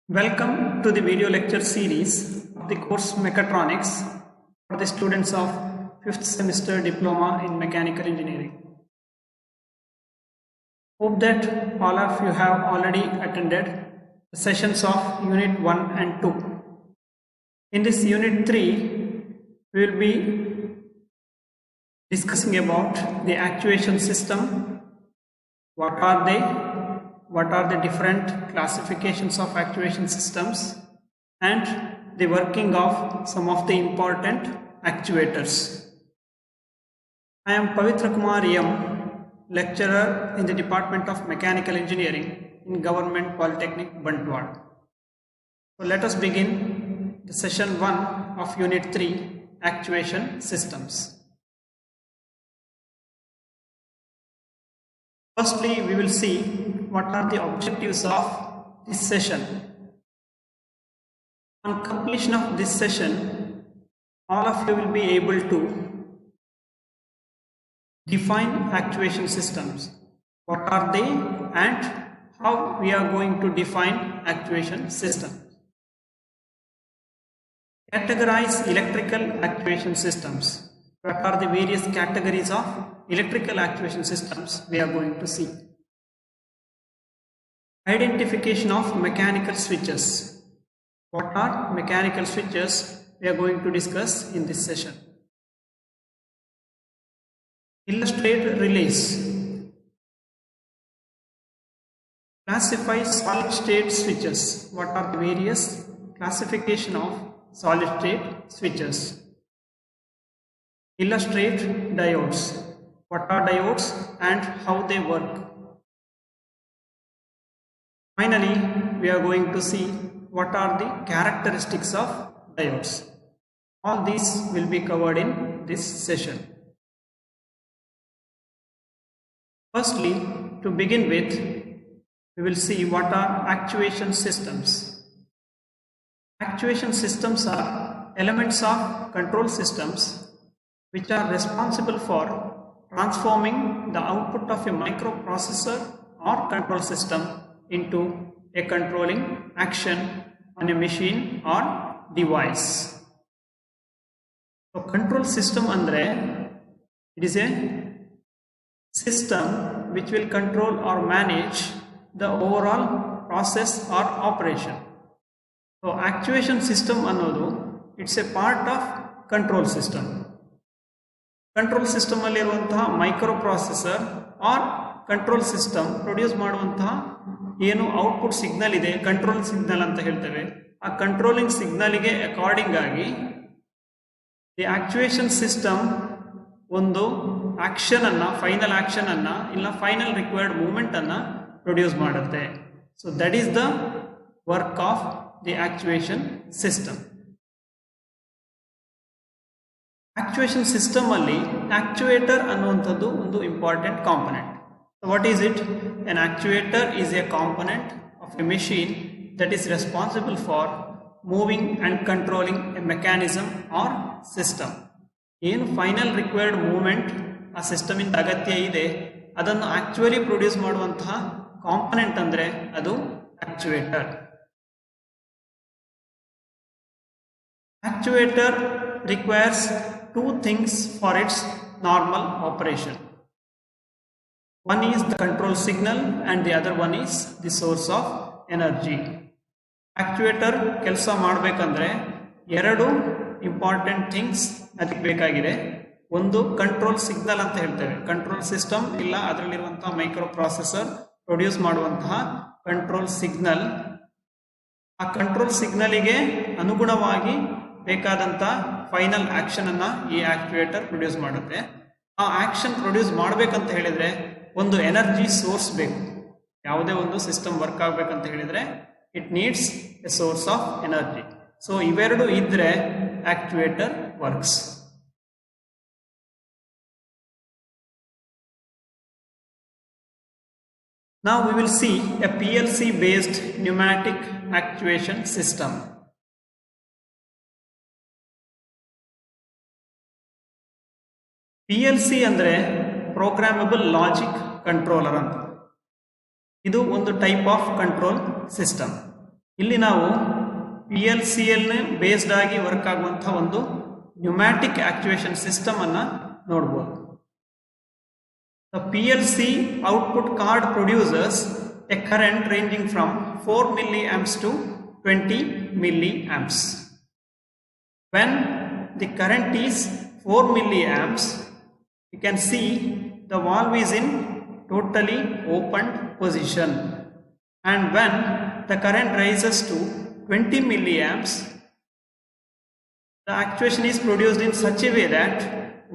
Welcome to the video lecture series of the course Mechatronics for the students of 5th semester diploma in mechanical engineering. Hope that all of you have already attended the sessions of unit 1 and 2. In this unit 3, we will be discussing about the actuation system. What are they? What are the different classifications of actuation systems and the working of some of the important actuators. I am Pavitra Kumar M, lecturer in the Department of Mechanical Engineering in Government Polytechnic, Bantwal. So let us begin the session 1 of unit 3, actuation systems. Firstly, we will see what are the objectives of this session. On completion of this session, all of you will be able to define actuation systems. What are they and how we are going to define actuation systems. Categorize electrical actuation systems. What are the various categories of electrical actuation systems we are going to see. Identification of mechanical switches. What are mechanical switches we are going to discuss in this session. Illustrate relays. Classify solid state switches. What are the various classification of solid state switches. Illustrate diodes. What are diodes and how they work. Finally, we are going to see what are the characteristics of diodes. All these will be covered in this session. Firstly, to begin with, we will see what are actuation systems. Actuation systems are elements of control systems which are responsible for transforming the output of a microprocessor or control system into a controlling action on a machine or device. So control system andre, it is a system which will control or manage the overall process or operation. So actuation system annodu, it's a part of control system. Control system alliruvanತಹ microprocessor or control system produce ಮಾಡುವಂತಹ ಏನು output signal ಇದೆ control signal ಅಂತ ಹೇಳ್ತೇವೆ. ಆ controlling ಸಿಗ್ನಲ್ಗೆ according ಆಗಿ the actuation system ಒಂದು action ಅನ್ನ ಫೈನಲ್ ಆಕ್ಷನ್ ಅನ್ನ ಇಲ್ಲ ಫೈನಲ್ ರಿಕ್ವೈರ್ಡ್ ಮೂವ್ಮೆಂಟ್ ಅನ್ನ ಪ್ರೊಡ್ಯೂಸ್ ಮಾಡುತ್ತೆ. So that is the work of the actuation system. Actuation system ಅಲ್ಲಿ ಆಕ್ಚುಯೇಟರ್ ಅನ್ನುವಂಥದ್ದು ಒಂದು important component. What is it? An actuator is a component of a machine that is responsible for moving and controlling a mechanism or system. ಏನು final required movement ಆ system ಇಂದ ಅಗತ್ಯ ಇದೆ ಅದನ್ನು actually produce ಮಾಡುವಂತಹ component ಅಂದ್ರೆ ಅದು ಆಕ್ಚುಯೇಟರ್. ಆಕ್ಚುಯೇಟರ್ requires two things for its normal operation. One is the control signal and the other one is the source of energy. Actuator ಕೆಲಸ ಮಾಡಬೇಕಂದ್ರೆ ಎರಡು ಇಂಪಾರ್ಟೆಂಟ್ ಥಿಂಗ್ಸ್ ಅದಕ್ಕೆ ಬೇಕಾಗಿದೆ. ಒಂದು ಕಂಟ್ರೋಲ್ ಸಿಗ್ನಲ್ ಅಂತ ಹೇಳ್ತೇವೆ. ಕಂಟ್ರೋಲ್ ಸಿಸ್ಟಮ್ ಇಲ್ಲ ಅದರಲ್ಲಿರುವಂತಹ ಮೈಕ್ರೋ ಪ್ರೊಸೆಸರ್ ಪ್ರೊಡ್ಯೂಸ್ ಮಾಡುವಂತಹ ಕಂಟ್ರೋಲ್ ಸಿಗ್ನಲ್. ಆ ಕಂಟ್ರೋಲ್ ಸಿಗ್ನಲಿಗೆ ಅನುಗುಣವಾಗಿ ಬೇಕಾದಂತ ಫೈನಲ್ ಆಕ್ಷನ್ ಅನ್ನ ಈ ಆಕ್ಚುಯೇಟರ್ ಪ್ರೊಡ್ಯೂಸ್ ಮಾಡುತ್ತೆ. ಆ ಆಕ್ಷನ್ ಪ್ರೊಡ್ಯೂಸ್ ಮಾಡಬೇಕಂತ ಹೇಳಿದ್ರೆ ಒಂದು ಎನರ್ಜಿ ಸೋರ್ಸ್ ಬೇಕು. ಯಾವುದೇ ಒಂದು ಸಿಸ್ಟಮ್ ವರ್ಕ್ ಆಗಬೇಕಂತ ಹೇಳಿದ್ರೆ it needs A source of energy. So ಇವೆರಡು ಇದ್ರೆ ಆಕ್ಚುಯೇಟರ್ works. Now we will see a PLC based pneumatic actuation system. PLC ಅಂದ್ರೆ ಪ್ರೋಗ್ರಾಮಬಲ್ ಲಾಜಿಕ್ ಕಂಟ್ರೋಲರ್ ಅಂತ. ಇದು ಒಂದು ಟೈಪ್ ಆಫ್ ಕಂಟ್ರೋಲ್ ಸಿಸ್ಟಮ್. ಇಲ್ಲಿ ನಾವು PLCL ಬೇಸ್ಡ್ ಆಗಿ ವರ್ಕ್ ಆಗುವಂತಹ ಒಂದು ನ್ಯೂಮ್ಯಾಟಿಕ್ ಆಕ್ಚುಯೇಷನ್ ಸಿಸ್ಟಮ್ ಅನ್ನ ನೋಡಬಹುದು. The PLC output card produces a current ranging from 4 milliamps to 20 milliamps. When the current is 4 milliamps, you can see the valve is in totally opened position, and when the current rises to 20 milliamps, the actuation is produced in such a way that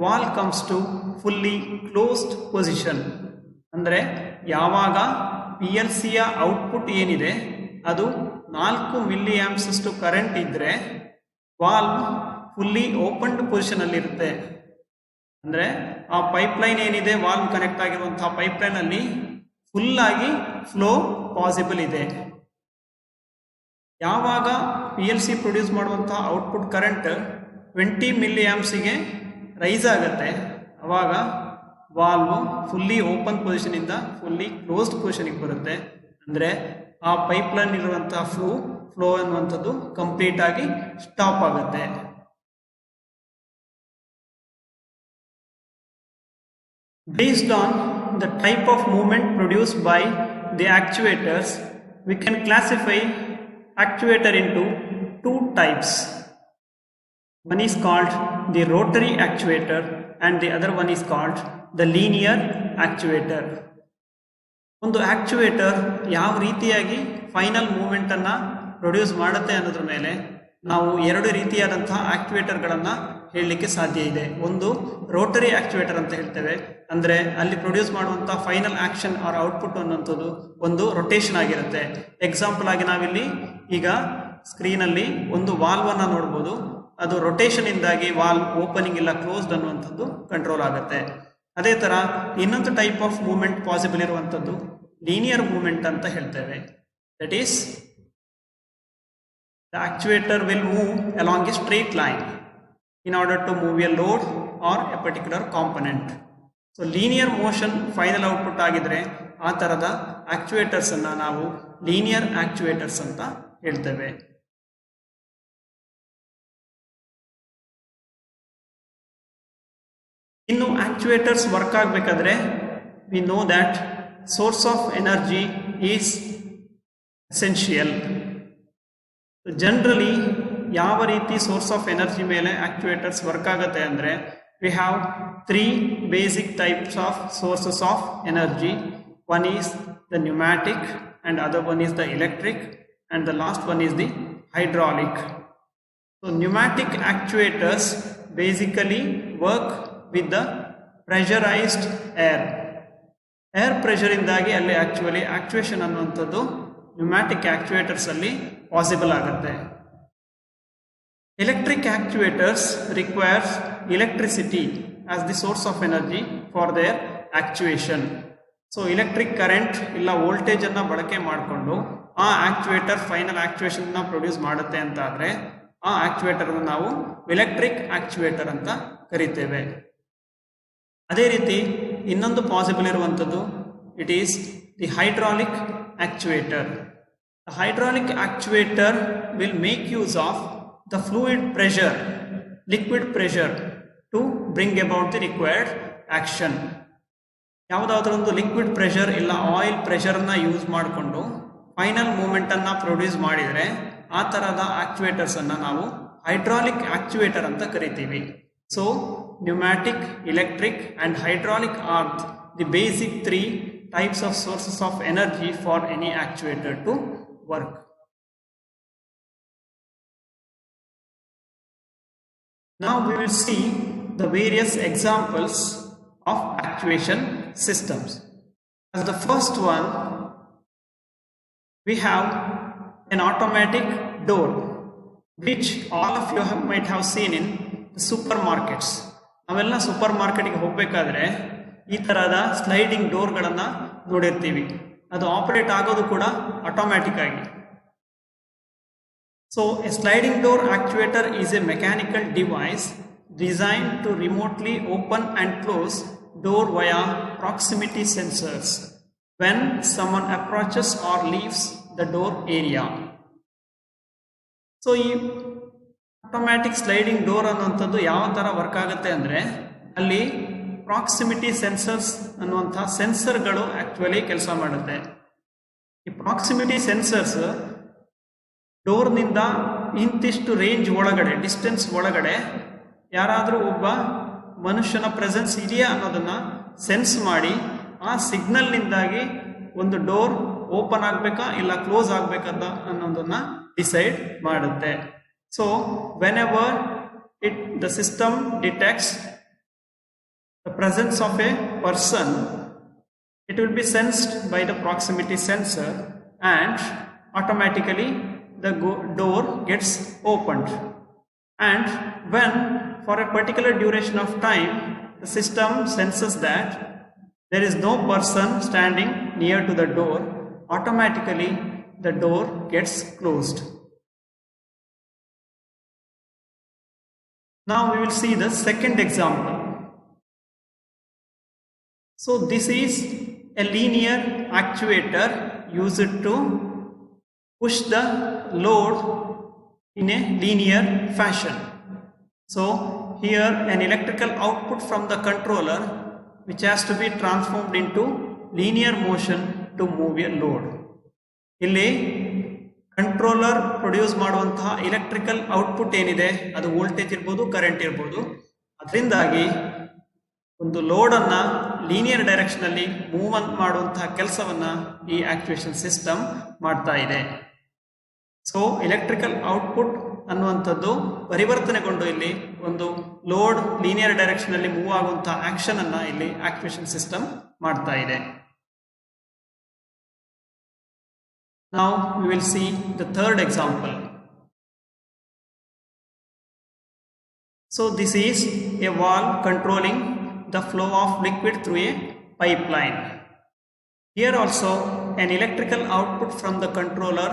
valve comes to fully closed position. ಅಂದರೆ ಯಾವಾಗ PLCಯ output ಏನಿದೆ ಅದು 4 milliamps ಅಷ್ಟು current ಇದ್ರೆ valve fully opened position ಅಲ್ಲಿ ಇರುತ್ತೆ. ಅಂದ್ರೆ ಆ ಪೈಪ್ಲೈನ್ ಏನಿದೆ ವಾಲ್ವ್ ಕನೆಕ್ಟ್ ಆಗಿರುವಂತಹ ಪೈಪ್ಲೈನ್ ಅಲ್ಲಿ ಫುಲ್ ಆಗಿ ಫ್ಲೋ ಪಾಸಿಬಲ್ ಇದೆ. ಯಾವಾಗ PLC ಪ್ರೊಡ್ಯೂಸ್ ಮಾಡುವಂತಹ ಔಟ್ಪುಟ್ ಕರೆಂಟ್ 20 milliamps ರೈಸ್ ಆಗುತ್ತೆ, ಅವಾಗ ವಾಲ್ವ್ ಫುಲ್ಲಿ ಓಪನ್ ಪೊಸಿಷನ್ ಇಂದ ಫುಲ್ಲಿ ಕ್ಲೋಸ್ಡ್ ಪೊಸಿಷನ್ಗೆ ಬರುತ್ತೆ. ಅಂದ್ರೆ ಆ ಪೈಪ್ಲೈನ್ ಇರುವಂತಹ ಫ್ಲೋ ಅನ್ನುವಂಥದ್ದು ಕಂಪ್ಲೀಟ್ ಆಗಿ ಸ್ಟಾಪ್ ಆಗುತ್ತೆ. Based on the type of movement produced by the actuators, we can classify actuator into two types. One is called the rotary actuator and the other one is called the linear actuator. ಒಂದು ಆಕ್ಚುಯೇಟರ್ ಯಾವ ರೀತಿಯಾಗಿ final movement ಅನ್ನ produce ಮಾಡುತ್ತೆ ಅನ್ನೋದ್ರ ಮೇಲೆ ನಾವು ಎರಡು ರೀತಿಯಾದಂತಹ ಆಕ್ಚುಯೇಟರ್ಗಳನ್ನು ಹೇಳಲಿಕ್ಕೆ ಸಾಧ್ಯ ಇದೆ. ಒಂದು ರೋಟರಿ ಆಕ್ಚುಯೇಟರ್ ಅಂತ ಹೇಳ್ತೇವೆ, ಅಂದರೆ ಅಲ್ಲಿ ಪ್ರೊಡ್ಯೂಸ್ ಮಾಡುವಂಥ ಫೈನಲ್ ಆಕ್ಷನ್ ಆರ್ ಔಟ್ಪುಟ್ ಅನ್ನುವಂಥದ್ದು ಒಂದು ರೊಟೇಷನ್ ಆಗಿರುತ್ತೆ. ಎಕ್ಸಾಂಪಲ್ ಆಗಿ ನಾವಿಲ್ಲಿ ಈಗ ಸ್ಕ್ರೀನಲ್ಲಿ ಒಂದು ವಾಲ್ವನ್ನು ನೋಡ್ಬೋದು. ಅದು ರೊಟೇಷನ್ ಇಂದಾಗಿ ವಾಲ್ವ್ ಓಪನಿಂಗ್ ಇಲ್ಲ ಕ್ಲೋಸ್ಡ್ ಅನ್ನುವಂಥದ್ದು ಕಂಟ್ರೋಲ್ ಆಗುತ್ತೆ. ಅದೇ ಥರ ಇನ್ನೊಂದು ಟೈಪ್ ಆಫ್ ಮೂವ್ಮೆಂಟ್ ಪಾಸಿಬಲ್ ಇರುವಂಥದ್ದು ಲೀನಿಯರ್ ಮೂವ್ಮೆಂಟ್ ಅಂತ ಹೇಳ್ತೇವೆ. That is the actuator will move along a straight line in order to move a load or a particular component. So linear motion final output ಆಗಿದ್ರೆ ಆ ತರದ ಆಕ್ಚುಯೇಟರ್ಸ್ ಅನ್ನ ನಾವು linear ಆಕ್ಚುಯೇಟರ್ಸ್ ಅಂತ ಹೇಳ್ತೇವೆ. ಇನ್ನು ಆಕ್ಚುಯೇಟರ್ಸ್ ವರ್ಕ್ ಆಗಬೇಕಾದ್ರೆ we know that source of energy is essential. Generally ಯಾವ ರೀತಿ ಸೋರ್ಸ್ ಆಫ್ ಎನರ್ಜಿ ಮೇಲೆ ಆಕ್ಚುಯೇಟರ್ಸ್ ವರ್ಕ್ ಆಗುತ್ತೆ ಅಂದರೆ we have 3 basic types of sources of energy. One is the pneumatic and other one is the electric and the last one is the hydraulic. So pneumatic actuators basically work with the pressurized air. Air pressure ಇಂದಾಗಿ ಅಲ್ಲಿ actually ಆಕ್ಚುಯೇಷನ್ ಅನ್ನುವಂಥದ್ದು pneumatic ಆಕ್ಚುಯೇಟರ್ಸ್ ಅಲ್ಲಿ possible ಆಗುತ್ತೆ. Electric actuators requires electricity as the source of energy for their actuation. So electric current ಇಲ್ಲ voltage ಅನ್ನ ಬಳಕೆ ಮಾಡಿಕೊಂಡು ಆ ಆಕ್ಚುಯೇಟರ್ ಫೈನಲ್ ಆಕ್ಚುಯೇಷನ್ ನ ಪ್ರೊಡ್ಯೂಸ್ ಮಾಡುತ್ತೆ ಅಂತ ಆದ್ರೆ ಆ ಆಕ್ಚುಯೇಟರ್ ನಾವು ಎಲೆಕ್ಟ್ರಿಕ್ ಆಕ್ಚುಯೇಟರ್ ಅಂತ ಕರಿತೇವೆ. ಅದೇ ರೀತಿ ಇನ್ನೊಂದು ಪಾಸಿಬಲ್ ಇರುವಂಥದ್ದು it is the hydraulic actuator. The hydraulic actuator will make use of the fluid pressure, liquid pressure to bring about the required action. ಯಾವುದಾದ್ರೂ ಒಂದು ಲಿಕ್ವಿಡ್ ಪ್ರೆಷರ್ ಇಲ್ಲ ಆಯಿಲ್ ಪ್ರೆಷರ್ನ ಯೂಸ್ ಮಾಡಿಕೊಂಡು ಫೈನಲ್ ಮೂಮೆಂಟನ್ನು ಪ್ರೊಡ್ಯೂಸ್ ಮಾಡಿದರೆ ಆ ಥರದ ಆಕ್ಚುಯೇಟರ್ಸನ್ನು ನಾವು ಹೈಡ್ರಾಲಿಕ್ ಆಕ್ಚುಯೇಟರ್ ಅಂತ ಕರಿತೀವಿ. So pneumatic, electric and hydraulic R the basic 3 types of sources of energy for any actuator to work. Now we will see the various examples of actuation systems. As the first one, we have an automatic door, which all of you might have seen in the supermarkets. ನಾವೆಲ್ಲ super ಮಾರ್ಕೆಟ್ಗೆ ಹೋಗಬೇಕಾದ್ರೆ ಈ ತರಹದ sliding ಡೋರ್ಗಳನ್ನು ನೋಡಿರ್ತೀವಿ. ಅದು operate ಆಗೋದು ಕೂಡ automatic ಆಗಿ. So a sliding door actuator is a mechanical device designed to remotely open and close door via proximity sensors when someone approaches or leaves the door area. So ಈ automatic sliding door ಅನ್ನುವಂಥದ್ದು ಯಾವ ಥರ work ಆಗುತ್ತೆ ಅಂದರೆ, ಅಲ್ಲಿ proximity sensors ಅನ್ನುವಂಥ ಸೆನ್ಸರ್ಗಳು actually ಕೆಲಸ ಮಾಡುತ್ತೆ. ಈ ಪ್ರಾಕ್ಸಿಮಿಟಿ ಸೆನ್ಸರ್ಸ್ ಡೋರ್ನಿಂದ ಇಂತಿಷ್ಟು ರೇಂಜ್ ಒಳಗಡೆ, ಡಿಸ್ಟೆನ್ಸ್ ಒಳಗಡೆ ಯಾರಾದರೂ ಒಬ್ಬ ಮನುಷ್ಯನ ಪ್ರೆಸೆನ್ಸ್ ಇದೆಯಾ ಅನ್ನೋದನ್ನು ಸೆನ್ಸ್ ಮಾಡಿ ಆ ಸಿಗ್ನಲ್ನಿಂದಾಗಿ ಒಂದು ಡೋರ್ ಓಪನ್ ಆಗಬೇಕಾ ಇಲ್ಲ ಕ್ಲೋಸ್ ಆಗಬೇಕಂತ ಅನ್ನೋದನ್ನು ಡಿಸೈಡ್ ಮಾಡುತ್ತೆ. So whenever the system detects the presence of a person, it will be sensed by the proximity sensor and automatically the door gets opened. And when for a particular duration of time the system senses that there is no person standing near to the door, automatically the door gets closed. Now we will see the second example. So this is a linear actuator used to push the load in a linear fashion. So here an electrical output from the controller which has to be transformed into linear motion to move a load. ಇಲ್ಲಿ controller produce ಮಾಡುವಂತಹ electrical output ಏನಿದೆ ಅದು voltage ಇರ್ಬೋದು, current ಇರ್ಬೋದು. ಅದರಿಂದಾಗಿ ಒಂದು ಲೋಡನ್ನು linear ಡೈರೆಕ್ಷನಲ್ಲಿ movement ಮಾಡುವಂತಹ ಕೆಲಸವನ್ನು ಈ ಆಕ್ಚುಯೇಷನ್ ಸಿಸ್ಟಮ್ ಮಾಡ್ತಾ ಇದೆ. ಸೊ ಎಲೆಕ್ಟ್ರಿಕಲ್ ಔಟ್ಪುಟ್ ಅನ್ನುವಂಥದ್ದು ಪರಿವರ್ತನೆಗೊಂಡು ಇಲ್ಲಿ ಒಂದು ಲೋಡ್ ಲೀನಿಯರ್ ಡೈರೆಕ್ಷನಲ್ಲಿ ಮೂವ್ ಆಗುವಂತಹ ಆಕ್ಷನ್ ಅನ್ನ ಇಲ್ಲಿ ಆಕ್ಚುಯೇಷನ್ ಸಿಸ್ಟಮ್ ಮಾಡ್ತಾ ಇದೆ. Now we will see the third example. So this is a valve controlling the flow of liquid through a pipeline. Here also an electrical output from the controller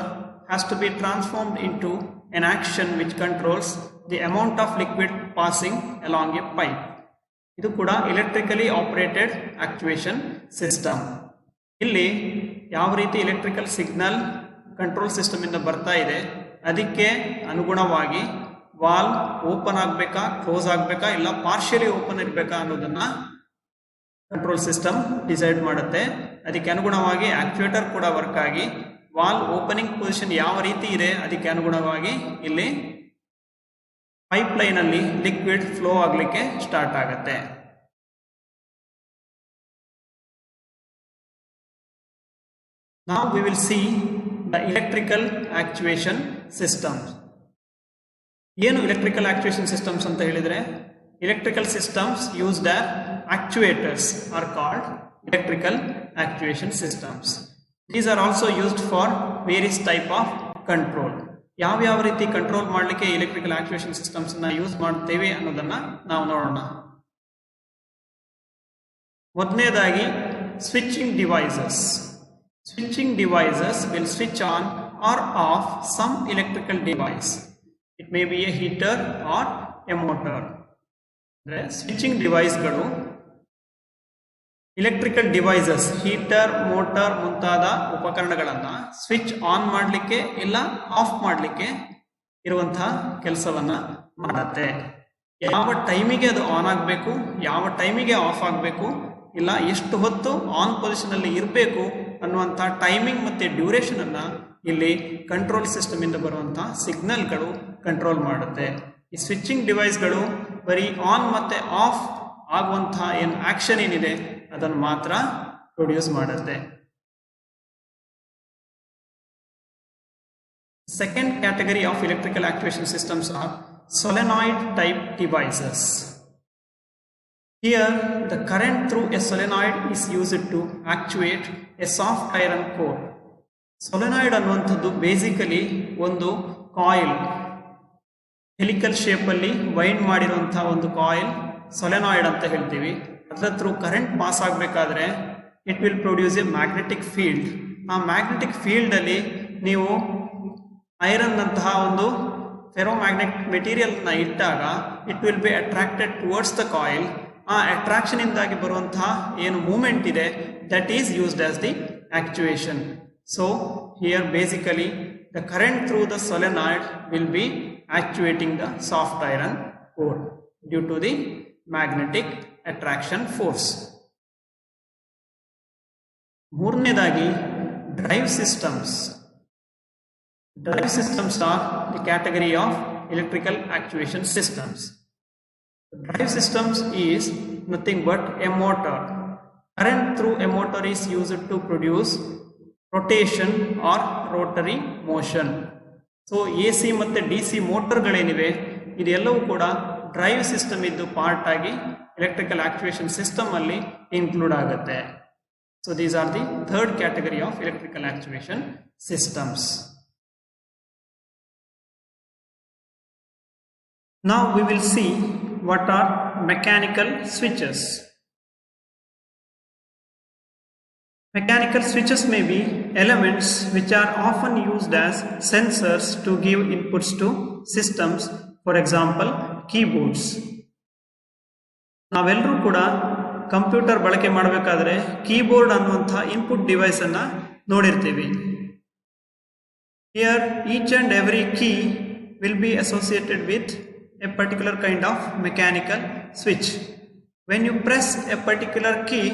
has to be transformed into an action which controls the amount of liquid passing along a pipe. ಇದು ಕೂಡ electrically operated actuation system. ಇಲ್ಲಿ ಯಾವ ರೀತಿ electrical signal control system ಇಂದ ಬರ್ತಾ ಇದೆ ಅದಕ್ಕೆ ಅನುಗುಣವಾಗಿ ವಾಲ್ವ್ ಓಪನ್ ಆಗಬೇಕಾ, ಕ್ಲೋಸ್ ಆಗಬೇಕಾ, ಇಲ್ಲ ಪಾರ್ಷಿಯಲಿ ಓಪನ್ ಇರಬೇಕಾ ಅನ್ನೋದನ್ನ ಕಂಟ್ರೋಲ್ ಸಿಸ್ಟಮ್ ಡಿಸೈಡ್ ಮಾಡುತ್ತೆ. ಅದಕ್ಕೆ ಅನುಗುಣವಾಗಿ ಆಕ್ಚುಯೇಟರ್ ಕೂಡ ವರ್ಕ್ ಆಗಿ ವಾಲ್ವ್ ಓಪನಿಂಗ್ ಪೊಸಿಷನ್ ಯಾವ ರೀತಿ ಇದೆ ಅದಕ್ಕೆ ಅನುಗುಣವಾಗಿ ಇಲ್ಲಿ ಪೈಪ್ ಲೈನ್ ಅಲ್ಲಿ ಲಿಕ್ವಿಡ್ ಫ್ಲೋ ಆಗಲಿಕ್ಕೆ ಸ್ಟಾರ್ಟ್ ಆಗುತ್ತೆ. Now we will see the electrical actuation systems. ಏನು electrical actuation systems ಅಂತ ಹೇಳಿದ್ರೆ, electrical systems used as actuators are called electrical actuation systems. These are also used for various type of control. ಯಾವ ರೀತಿ control ಮಾಡಲಿಕ್ಕೆ electrical actuation systems ಅನ್ನ use ಮಾಡ್ತೇವೆ ಅನ್ನೋದನ್ನ ನಾವು ನೋಡೋಣ. ಮೊದಲನೇದಾಗಿ switching devices. Switching devices will switch on or off some electrical device. It may be a heater or a motor. Switching deviceಗಳು electrical devices, heater, motor ಮುಂತಾದ ಉಪಕರಣಗಳನ್ನು ಸ್ವಿಚ್ ಆನ್ ಮಾಡಲಿಕ್ಕೆ ಇಲ್ಲ ಆಫ್ ಮಾಡಲಿಕ್ಕೆ ಇರುವಂತಹ ಕೆಲಸವನ್ನ ಮಾಡುತ್ತೆ. ಯಾವ ಟೈಮಿಗೆ ಅದು ಆನ್ ಆಗಬೇಕು, ಯಾವ ಟೈಮಿಗೆ ಆಫ್ ಆಗಬೇಕು, ಇಲ್ಲ ಎಷ್ಟು ಹೊತ್ತು ಆನ್ ಪೊಸಿಷನ್ ಅಲ್ಲಿ ಇರಬೇಕು ಅನ್ನುವಂಥ ಟೈಮಿಂಗ್ ಮತ್ತೆ ಡ್ಯೂರೇಷನ್ ಅನ್ನ ಇಲ್ಲಿ ಕಂಟ್ರೋಲ್ ಸಿಸ್ಟಮ್ ಇಂದ ಬರುವಂತಹ ಸಿಗ್ನಲ್ಗಳು ಕಂಟ್ರೋಲ್ ಮಾಡುತ್ತೆ. ಈ ಸ್ವಿಚಿಂಗ್ ಡಿವೈಸ್ಗಳು ಬರೀ ಆನ್ ಮತ್ತೆ ಆಫ್ ಆಗುವಂತಹ ಏನು ಆಕ್ಷನ್ ಏನಿದೆ ಅದನ್ನು ಮಾತ್ರ ಪ್ರೊಡ್ಯೂಸ್ ಮಾಡುತ್ತೆ. Second category of electrical actuation systems are solenoid type devices. Here the current through a solenoid is used to actuate a soft iron core. Solenoid ಅನ್ನುವಂಥದ್ದು ಬೇಸಿಕಲಿ ಒಂದು ಕಾಯಿಲ್, ಹೆಲಿಕಲ್ ಶೇಪ್ ಅಲ್ಲಿ wind ಮಾಡಿರುವಂತಹ ಒಂದು coil solenoid ಅಂತ ಹೇಳ್ತೀವಿ. ಅದರ through current pass ಆಗಬೇಕಾದ್ರೆ it will produce a magnetic field. ಆ ಮ್ಯಾಗ್ನೆಟಿಕ್ ಫೀಲ್ಡ್ ಅಲ್ಲಿ ನೀವು ಐರನ್ ಅಂತಹ ಒಂದು ಫೆರೋಮ್ಯಾಗ್ನೆಟಿಕ್ ಮೆಟೀರಿಯಲ್ ನ ಇಟ್ಟಾಗ it will be attracted towards the coil. ಆ ಅಟ್ರಾಕ್ಷನ್ ಇಂದಾಗಿ ಬರುವಂತಹ ಏನು ಮೂವ್ಮೆಂಟ್ ಇದೆ that is used as the actuation. So here basically the current through the solenoid will be actuating the soft iron core due to the magnetic attraction force. ಮೂರನೇದಾಗಿ drive systems. Drive systems are the category of electrical actuation systems. Drive systems is nothing but a motor. Current through a motor is used to produce rotation or rotary motion. So AC ಮತ್ತು DC ಮೋಟರ್ಗಳೇನಿವೆ ಇದೆಲ್ಲವೂ ಕೂಡ drive system ಇದ್ದು part ಆಗಿ electrical ಆಕ್ಚುಯೇಷನ್ system ಅಲ್ಲಿ include ಆಗುತ್ತೆ. So these are the third category of electrical actuation systems. Now we will see what are mechanical switches. Mechanical switches may be elements which are often used as sensors to give inputs to systems, for example keyboards. ನಾವೆಲ್ಲರೂ ಕೂಡ computer ಬಳಕೆ ಮಾಡಬೇಕಾದ್ರೆ keyboard ಅನ್ನುವಂಥ input device ಅನ್ನ ನೋಡಿರ್ತೀವಿ. Here each and every key will be associated with a particular kind of mechanical switch. When you press a particular key,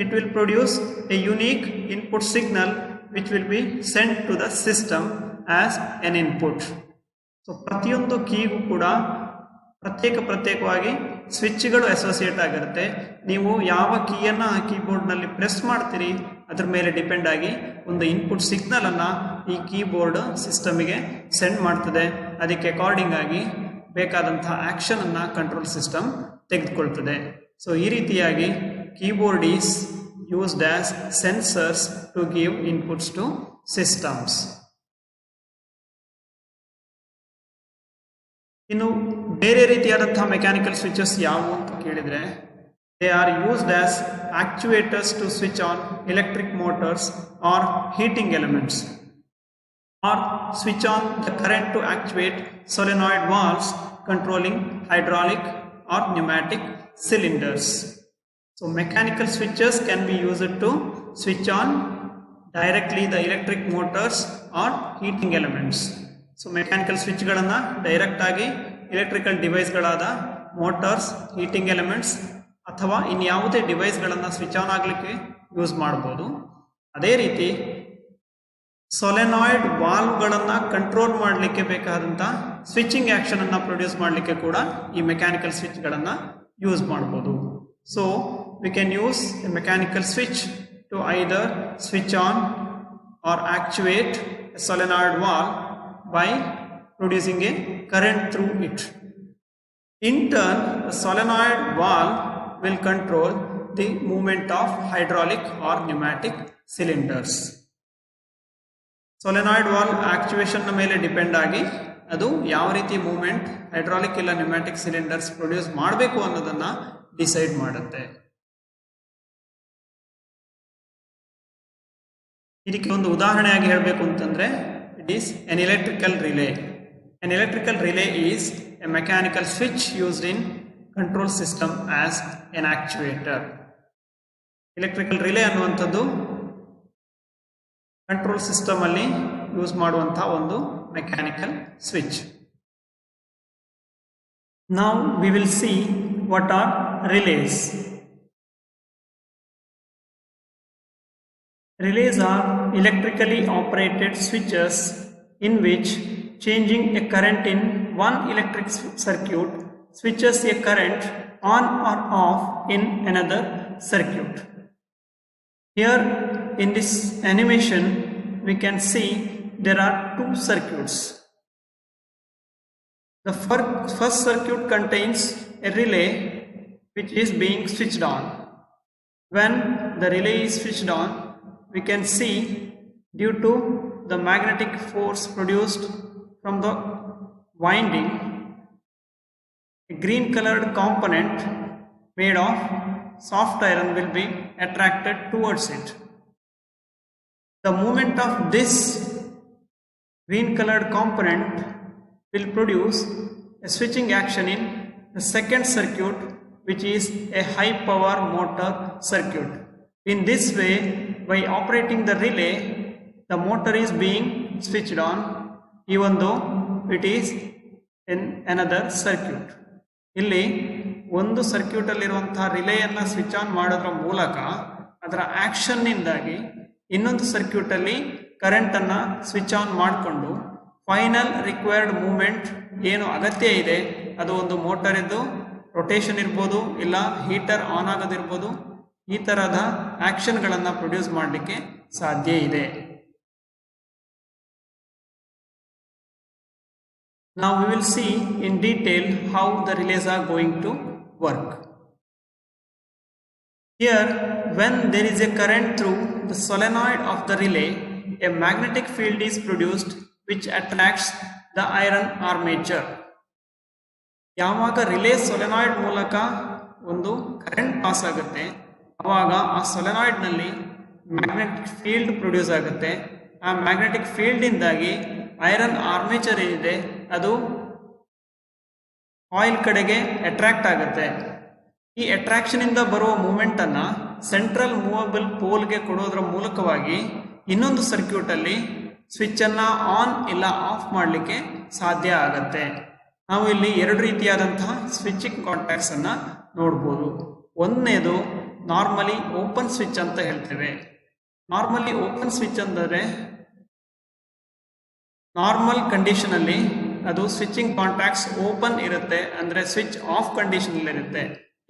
it will produce a unique input signal which will be sent to the system as an input. So ಪ್ರತಿಯೊಂದು ಕೀಗೂ ಕೂಡ ಪ್ರತ್ಯೇಕವಾಗಿ ಸ್ವಿಚ್ಗಳು associate ಆಗಿರುತ್ತೆ. ನೀವು ಯಾವ ಕೀಯನ್ನು ಆ ಕೀಬೋರ್ಡ್ನಲ್ಲಿ press ಮಾಡ್ತೀರಿ ಅದ್ರ ಮೇಲೆ ಡಿಪೆಂಡ್ ಆಗಿ ಒಂದು ಇನ್ಪುಟ್ ಸಿಗ್ನಲ್ ಅನ್ನ ಈ ಕೀಬೋರ್ಡ್ ಸಿಸ್ಟಮ್ಗೆ ಸೆಂಡ್ ಮಾಡ್ತದೆ. ಅದಕ್ಕೆ ಅಕಾರ್ಡಿಂಗ್ ಆಗಿ ಬೇಕಾದಂತಹ ಆಕ್ಷನ್ ಅನ್ನ ಕಂಟ್ರೋಲ್ ಸಿಸ್ಟಮ್ ತೆಗೆದುಕೊಳ್ತದೆ. ಸೊ ಈ ರೀತಿಯಾಗಿ keyboard is used as sensors to give inputs to systems. ಇನ್ನು ಬೇರೆ ರೀತಿಯಾದಂತಹ ಮೆಕ್ಯಾನಿಕಲ್ ಸ್ವಿಚಸ್ ಯಾವುವು ಅಂತ ಕೇಳಿದರೆ, they are used as actuators to switch on electric motors or heating elements, or switch on the current to actuate solenoid valves controlling hydraulic or pneumatic cylinders. So mechanical switches can be used to switch on directly the electric motors or heating elements. So mechanical switch ಗಳನ್ನ direct ಆಗಿ electrical device ಗಳಾದ motors, heating elements ಅಥವಾ ಇನ್ಯಾವುದೇ device ಗಳನ್ನ switch on ಆಗಲಿಕ್ಕೆ use ಮಾಡಬಹುದು. ಅದೇ ರೀತಿ ಸೊಲೆನಾಯ್ಡ್ ವಾಲ್ವ್ ಗಳನ್ನ ಕಂಟ್ರೋಲ್ ಮಾಡಲಿಕ್ಕೆ ಬೇಕಾದಂತ ಸ್ವಿಚಿಂಗ್ ಆಕ್ಷನ್ ಅನ್ನ ಪ್ರೊಡ್ಯೂಸ್ ಮಾಡಲಿಕ್ಕೆ ಕೂಡ ಈ ಮೆಕ್ಯಾನಿಕಲ್ ಸ್ವಿಚ್ ಗಳನ್ನ ಯೂಸ್ ಮಾಡಬಹುದು. So we can use a mechanical switch to either switch on or actuate a solenoid valve by producing a current through it. In turn, the solenoid valve will control the movement of hydraulic or pneumatic cylinders. Solenoid valve actuation na ಮೇಲೆ depend ಆಗಿ ಅದು ಯಾವ ರೀತಿ movement hydraulic ಇಲ್ಲ pneumatic cylinders produce ಮಾಡಬೇಕು ಅನ್ನೋದನ್ನ decide ಮಾಡುತ್ತೆ. ಇದಕ್ಕೆ ಒಂದು ಉದಾಹರಣೆಯಾಗಿ ಹೇಳಬೇಕು ಅಂತಂದ್ರೆ, it is an electrical relay. An electrical relay is a mechanical switch used in control system as an actuator. Electrical relay ಅನ್ನುವಂಥದ್ದು ಕಂಟ್ರೋಲ್ ಸಿಸ್ಟಮ್ ಅಲ್ಲಿ ಯೂಸ್ ಮಾಡುವಂತಹ ಒಂದು mechanical switch. Now we will see what are relays. Relays are electrically operated switches in which changing a current in one electric circuit switches a current on or off in another circuit. Here in this animation we can see there are two circuits. The first circuit contains a relay which is being switched on. When the relay is switched on, we can see, due to the magnetic force produced from the winding, a green colored component made of soft iron will be attracted towards it. The movement of this green colored component will produce a switching action in the second circuit, which is a high power motor circuit. In this way, by operating the relay, the motor is being switched on even though it is in another circuit. ಇಲ್ಲಿ ಒಂದು circuit ಅಲ್ಲಿರುವಂತಹ ರಿಲೇಯನ್ನು switch on ಮಾಡೋದ್ರ ಮೂಲಕ ಅದರ action ನಿಂದಾಗಿ ಇನ್ನೊಂದು circuit ಅಲ್ಲಿ current ಅನ್ನ ಸ್ವಿಚ್ ಆನ್ ಮಾಡಿಕೊಂಡು ಫೈನಲ್ ರಿಕ್ವೈರ್ಡ್ ಮೂವ್ಮೆಂಟ್ ಏನು ಅಗತ್ಯ ಇದೆ ಅದು ಒಂದು ಮೋಟರ್ ಇದ್ದು ರೊಟೇಷನ್ ಇರ್ಬೋದು ಇಲ್ಲ ಹೀಟರ್ ಆನ್ ಆಗೋದಿರ್ಬೋದು ಈ ತರಹದ ಆಕ್ಷನ್ಗಳನ್ನು ಪ್ರೊಡ್ಯೂಸ್ ಮಾಡಲಿಕ್ಕೆ ಸಾಧ್ಯ ಇದೆ. Now we will see in detail how the relays are going to work. Here, when there is a current through the solenoid of the relay, a magnetic field is produced which attracts the iron armature. ಯಾವಾಗ relay solenoid ಮೂಲಕ ಒಂದು current pass ಆಗುತ್ತೆ ಆವಾಗ ಆ solenoid ನಲ್ಲಿ magnetic field produce ಆಗುತ್ತೆ. ಆ magnetic field ಇಂದಾಗಿ ಐರನ್ ಆರ್ಮೇಚರ್ ಏನಿದೆ ಅದು ಕಾಯಿಲ್ ಕಡೆಗೆ ಅಟ್ರಾಕ್ಟ್ ಆಗುತ್ತೆ. ಈ ಅಟ್ರಾಕ್ಷನ್ ಇಂದ ಬರುವ ಮೂವ್ಮೆಂಟ್ ಅನ್ನ ಸೆಂಟ್ರಲ್ ಮೂವಬಲ್ ಪೋಲ್ಗೆ ಕೊಡೋದ್ರ ಮೂಲಕವಾಗಿ ಇನ್ನೊಂದು ಸರ್ಕ್ಯೂಟ್ ಅಲ್ಲಿ ಸ್ವಿಚ್ ಅನ್ನ ಆನ್ ಇಲ್ಲ ಆಫ್ ಮಾಡಲಿಕ್ಕೆ ಸಾಧ್ಯ ಆಗತ್ತೆ. ನಾವು ಇಲ್ಲಿ ಎರಡು ರೀತಿಯಾದಂತಹ ಸ್ವಿಚಿಂಗ್ ಕಾಂಟ್ಯಾಕ್ಟ್ಸ್ ಅನ್ನ ನೋಡ್ಬೋದು. ಒಂದನೇದು ನಾರ್ಮಲಿ ಓಪನ್ ಸ್ವಿಚ್ ಅಂತ ಹೇಳ್ತೇವೆ. ನಾರ್ಮಲಿ ಓಪನ್ ಸ್ವಿಚ್ ಅಂದರೆ ನಾರ್ಮಲ್ ಕಂಡೀಷನ್ ಅಲ್ಲಿ ಅದು ಸ್ವಿಚಿಂಗ್ ಕಾಂಟ್ಯಾಕ್ಟ್ಸ್ ಓಪನ್ ಇರುತ್ತೆ, ಅಂದ್ರೆ ಸ್ವಿಚ್ ಆಫ್ ಕಂಡೀಷನ್ ಅಲ್ಲಿ ಇರುತ್ತೆ.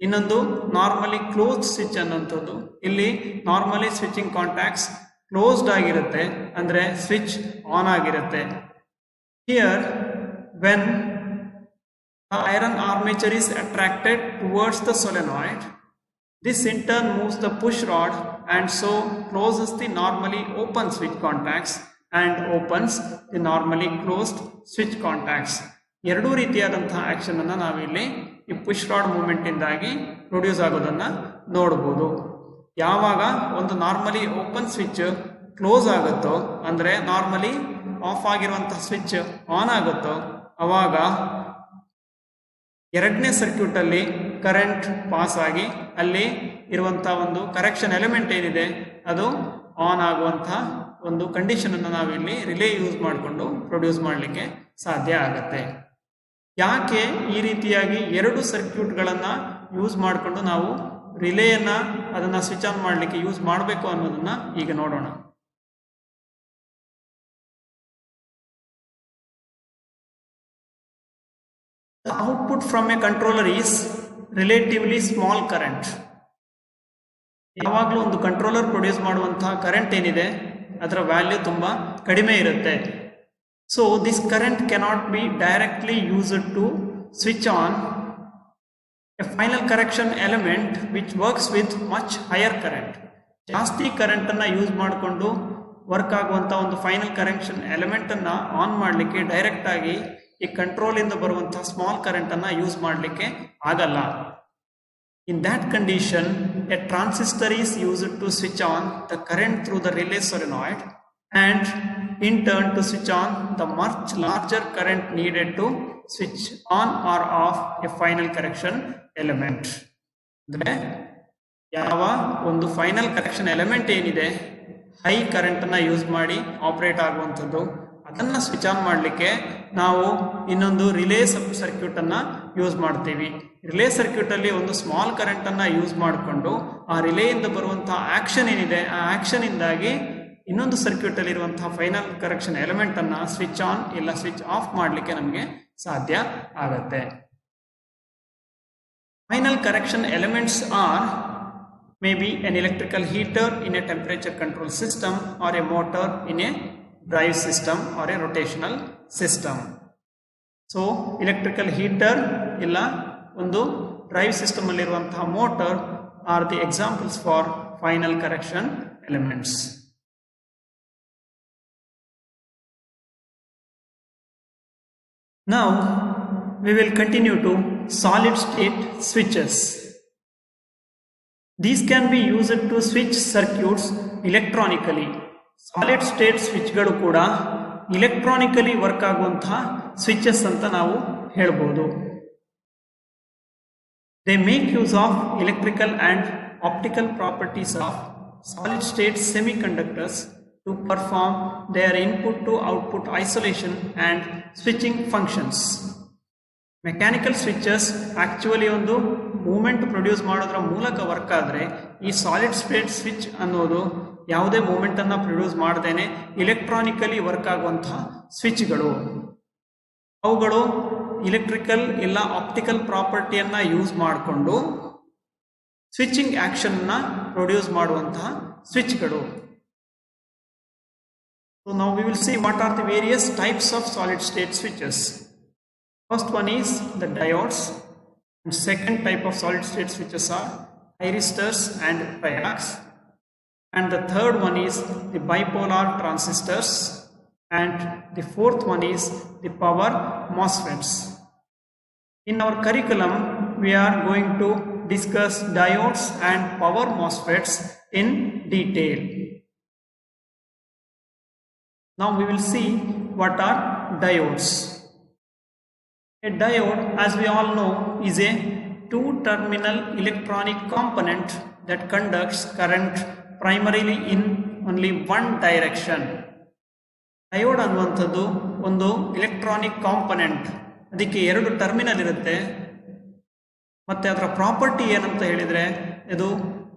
ಇನ್ನೊಂದು ನಾರ್ಮಲಿ ಕ್ಲೋಸ್ಡ್ ಸ್ವಿಚ್ ಅನ್ನುವಂಥದ್ದು. ಇಲ್ಲಿ ನಾರ್ಮಲಿ ಸ್ವಿಚಿಂಗ್ ಕಾಂಟ್ಯಾಕ್ಟ್ಸ್ ಕ್ಲೋಸ್ಡ್ ಆಗಿರುತ್ತೆ, ಅಂದ್ರೆ ಸ್ವಿಚ್ ಆನ್ ಆಗಿರುತ್ತೆ. Here when the iron armature is attracted towards the solenoid, this in turn moves the push rod and so closes the normally open switch contacts and opens the normally closed switch contacts. ಎರಡೂ ರೀತಿಯಾದಂತಹ action ಅನ್ನ ನಾವಿಲ್ಲಿ ಈ push rod movement ಇಂದಾಗಿ produce ಆಗೋದನ್ನ ನೋಡಬಹುದು. ಯಾವಾಗ ಒಂದು ನಾರ್ಮಲಿ ಓಪನ್ ಸ್ವಿಚ್ ಕ್ಲೋಸ್ ಆಗುತ್ತೋ ಅಂದ್ರೆ ನಾರ್ಮಲಿ ಆಫ್ ಆಗಿರುವಂತಹ ಸ್ವಿಚ್ ಆನ್ ಆಗುತ್ತೋ ಅವಾಗ ಎರಡನೇ ಸರ್ಕ್ಯೂಟ್ ಅಲ್ಲಿ ಕರೆಂಟ್ ಪಾಸ್ ಆಗಿ ಅಲ್ಲಿ ಇರುವಂತಹ ಒಂದು ಕರೆಕ್ಷನ್ ಎಲಿಮೆಂಟ್ ಏನಿದೆ ಅದು ಆನ್ ಆಗುವಂತಹ ಒಂದು ಕಂಡೀಷನ್ ಅನ್ನು ನಾವಿಲ್ಲಿ ರಿಲೇ ಯೂಸ್ ಮಾಡಿಕೊಂಡು ಪ್ರೊಡ್ಯೂಸ್ ಮಾಡಲಿಕ್ಕೆ ಸಾಧ್ಯ ಆಗುತ್ತೆ. ಯಾಕೆ ಈ ರೀತಿಯಾಗಿ ಎರಡು ಸರ್ಕ್ಯೂಟ್ಗಳನ್ನ ಯೂಸ್ ಮಾಡಿಕೊಂಡು ನಾವು ರಿಲೇಯನ್ನ ಅದನ್ನ ಸ್ವಿಚ್ ಆನ್ ಮಾಡಲಿಕ್ಕೆ ಯೂಸ್ ಮಾಡಬೇಕು ಅನ್ನೋದನ್ನ ಈಗ ನೋಡೋಣ. The output from a controller is relatively small current. ಯಾವಾಗಲೂ ಒಂದು ಕಂಟ್ರೋಲರ್ ಪ್ರೊಡ್ಯೂಸ್ ಮಾಡುವಂತಹ ಕರೆಂಟ್ ಏನಿದೆ ಅದರ ವ್ಯಾಲ್ಯೂ ತುಂಬಾ ಕಡಿಮೆ ಇರುತ್ತೆ. So this current cannot be directly used to switch on a final correction element which works with much higher current. ಜಾಸ್ತಿ current ಅನ್ನ ಯೂಸ್ ಮಾಡಿಕೊಂಡು ವರ್ಕ್ ಆಗುವಂತ ಒಂದು ಫೈನಲ್ ಕರೆಕ್ಷನ್ ಎಲಿಮೆಂಟ್ ಅನ್ನ ಆನ್ ಮಾಡಲಿಕ್ಕೆ ಡೈರೆಕ್ಟ್ ಆಗಿ ಈ ಕಂಟ್ರೋಲ್ ಇಂದ ಬರುವಂತಹ ಸ್ಮಾಲ್ ಕರೆಂಟ್ ಅನ್ನ ಯೂಸ್ ಮಾಡಲಿಕ್ಕೆ ಆಗಲ್ಲ. In that condition a transistor is used to switch on the current through the relay solenoid and in turn to switch on the much larger current needed to switch on or off a final correction element. ಅಂದ್ರೆ ಯಾವ ಒಂದು final correction element ಏನಿದೆ high current ಅನ್ನ use ಮಾಡಿ operate ಆಗುವಂಥದ್ದು ಅದನ್ನ switch on ಮಾಡಲಿಕ್ಕೆ ನಾವು ಇನ್ನೊಂದು ರಿಲೇ ಸರ್ಕ್ಯೂಟ್ ಅನ್ನ ಯೂಸ್ ಮಾಡ್ತೀವಿ. ರಿಲೇ ಸರ್ಕ್ಯೂಟ್ ಅಲ್ಲಿ ಒಂದು ಸ್ಮಾಲ್ ಕರೆಂಟ್ ಅನ್ನ ಯೂಸ್ ಮಾಡಿಕೊಂಡು ಆ ರಿಲೇ ಇಂದ ಬರುವಂತಹ ಆಕ್ಷನ್ ಏನಿದೆ ಆ ಆಕ್ಷನ್ ಇಂದಾಗಿ ಇನ್ನೊಂದು ಸರ್ಕ್ಯೂಟ್ ಅಲ್ಲಿ ಇರುವಂತಹ ಫೈನಲ್ ಕರೆಕ್ಷನ್ ಎಲಿಮೆಂಟ್ ಅನ್ನ ಸ್ವಿಚ್ ಆನ್ ಇಲ್ಲ ಸ್ವಿಚ್ ಆಫ್ ಮಾಡಲಿಕ್ಕೆ ನಮಗೆ ಸಾಧ್ಯ ಆಗತ್ತೆ. Final correction elements are maybe an electrical heater in a temperature control system or a motor in a drive system or a rotational system. So electrical heater illa ಒಂದು drive system ಅಲ್ಲಿರುವಂತಹ motor are the examples for final correction elements. Now we will continue to solid state switches. These can be used to switch circuits electronically. Solid state switchಗಳು ಕೂಡ electronically work ಆಗುವಂತಹ switches ಅಂತ ನಾವು ಹೇಳಬಹುದು. They make use of electrical and optical properties of solid state semiconductors to perform their input to output isolation and switching functions. Mechanical switches actually ಒಂದು moment produce ಮಾಡೋದ್ರ ಮೂಲಕ work ಆದರೆ, ಈ solid state switch ಅನ್ನೋದು ಯಾವುದೇ moment ಅನ್ನು produce ಮಾಡದೇನೆ ಇಲೆಕ್ಟ್ರಾನಿಕಲಿ work ಆಗುವಂತಹ ಸ್ವಿಚ್ಗಳು. ಅವುಗಳು ಇಲೆಕ್ಟ್ರಿಕಲ್ ಇಲ್ಲ ಆಪ್ಟಿಕಲ್ ಪ್ರಾಪರ್ಟಿಯನ್ನ ಯೂಸ್ ಮಾಡಿಕೊಂಡು ಸ್ವಿಚಿಂಗ್ ಆಕ್ಷನ್ ನ ಪ್ರೊಡ್ಯೂಸ್ ಮಾಡುವಂತಹ ಸ್ವಿಚ್ಗಳು. So now we will see what are the various types of solid state switches. First one is the diodes, and second type of solid state switches are thyristors and triacs, and the third one is the bipolar transistors, and the fourth one is the power MOSFETs. In our curriculum we are going to discuss diodes and power MOSFETs in detail. Now we will see what are diodes. A diode, as we all know, is a two-terminal electronic component that conducts current primarily in only one direction. Diode ಅನ್ನುವಂಥದ್ದು ಒಂದು electronic component. ಅದಕ್ಕೆ ಎರಡು terminal ಇರುತ್ತೆ. ಮತ್ತು ಅದರ property ಏನಂತ ಹೇಳಿದರೆ, ಇದು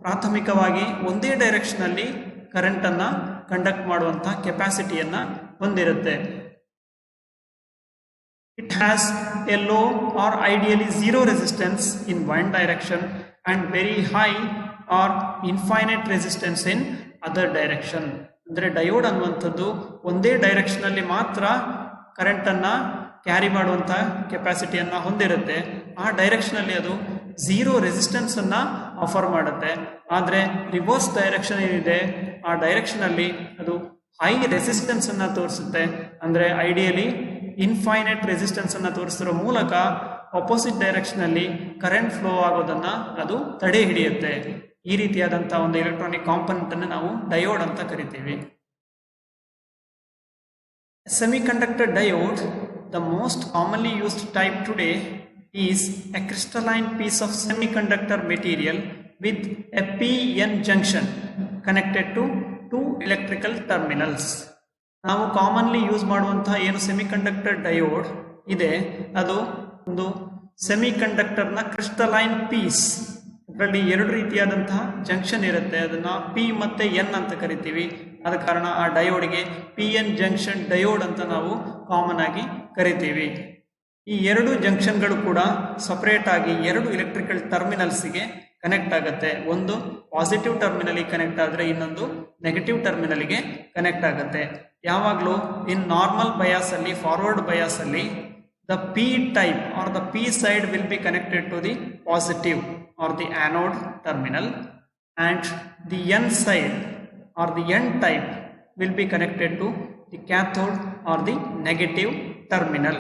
ಪ್ರಾಥಮಿಕವಾಗಿ ಒಂದೇ ಡೈರೆಕ್ಷನಲ್ಲಿ ಕರೆಂಟನ್ನು ಕಂಡಕ್ಟ್ ಮಾಡುವಂಥ ಕೆಪಾಸಿಟಿಯನ್ನು ಹೊಂದಿರುತ್ತೆ. It has a low or ideally zero resistance in one direction and very high or infinite resistance in other direction. ಅಂದರೆ ಡಯೋಡ್ ಅನ್ನುವಂಥದ್ದು ಒಂದೇ ಡೈರೆಕ್ಷನಲ್ಲಿ ಮಾತ್ರ ಕರೆಂಟನ್ನು ಕ್ಯಾರಿ ಮಾಡುವಂಥ ಕೆಪಾಸಿಟಿಯನ್ನು ಹೊಂದಿರುತ್ತೆ. ಆ ಡೈರೆಕ್ಷನಲ್ಲಿ ಅದು ಝೀರೋ ರೆಸಿಸ್ಟೆನ್ಸನ್ನು ಆಫರ್ ಮಾಡುತ್ತೆ. ಆದರೆ ರಿವರ್ಸ್ ಡೈರೆಕ್ಷನ್ ಏನಿದೆ ಆ ಡೈರೆಕ್ಷನಲ್ಲಿ ಅದು ಹೈ ರೆಸಿಸ್ಟೆನ್ಸನ್ನು ತೋರಿಸುತ್ತೆ. ಅಂದರೆ ಐಡಿಯಲಿ ಇನ್ಫೈನೈಟ್ ರೆಸಿಸ್ಟೆನ್ಸನ್ನು ತೋರಿಸಿರೋ ಮೂಲಕ ಆಪೋಸಿಟ್ ಡೈರೆಕ್ಷನಲ್ಲಿ ಕರೆಂಟ್ ಫ್ಲೋ ಆಗೋದನ್ನು ಅದು ತಡೆ ಹಿಡಿಯುತ್ತೆ. ಈ ರೀತಿಯಾದಂಥ ಒಂದು ಎಲೆಕ್ಟ್ರಾನಿಕ್ ಕಾಂಪೊನೆಂಟ್ ಅನ್ನು ನಾವು ಡಯೋಡ್ ಅಂತ ಕರಿತೀವಿ. Semiconductor diode, the most commonly used type today, is a crystalline piece of semiconductor material with a p-n junction connected to two electrical terminals. ನಾವು ಕಾಮನ್ಲಿ ಯೂಸ್ ಮಾಡುವಂತಹ ಏನು ಸೆಮಿಕಂಡಕ್ಟರ್ ಡಯೋಡ್ ಇದೆ, ಅದು ಒಂದು ಸೆಮಿಕಂಡಕ್ಟರ್ನ ಕ್ರಿಸ್ಟಲೈನ್ ಪೀಸ್. ಅದರಲ್ಲಿ ಎರಡು ರೀತಿಯಾದಂತಹ ಜಂಕ್ಷನ್ ಇರುತ್ತೆ. ಅದನ್ನು ಪಿ ಮತ್ತು ಎನ್ ಅಂತ ಕರಿತೀವಿ. ಆದ ಕಾರಣ ಆ ಡಯೋಡ್ಗೆ ಪಿ ಎನ್ ಜಂಕ್ಷನ್ ಡಯೋಡ್ ಅಂತ ನಾವು ಕಾಮನ್ ಆಗಿ ಕರಿತೀವಿ. ಈ ಎರಡು ಜಂಕ್ಷನ್ಗಳು ಕೂಡ ಸಪರೇಟ್ ಆಗಿ ಎರಡು ಎಲೆಕ್ಟ್ರಿಕಲ್ ಟರ್ಮಿನಲ್ಸ್ಗೆ ಕನೆಕ್ಟ್ ಆಗುತ್ತೆ. ಒಂದು ಪಾಸಿಟಿವ್ ಟರ್ಮಿನಲ್ಗೆ ಕನೆಕ್ಟ್ ಆದರೆ ಇನ್ನೊಂದು ನೆಗೆಟಿವ್ ಟರ್ಮಿನಲ್ಗೆ ಕನೆಕ್ಟ್ ಆಗುತ್ತೆ. ಯಾವಾಗಲೂ ಇನ್ ನಾರ್ಮಲ್ ಬಯಾಸ್ ಅಲ್ಲಿ, ಫಾರ್ವರ್ಡ್ ಬಯಾಸ್ ಅಲ್ಲಿ, the P type or the P side will be connected to the positive or the anode terminal, and the n side or the n type will be connected to the cathode or the negative terminal.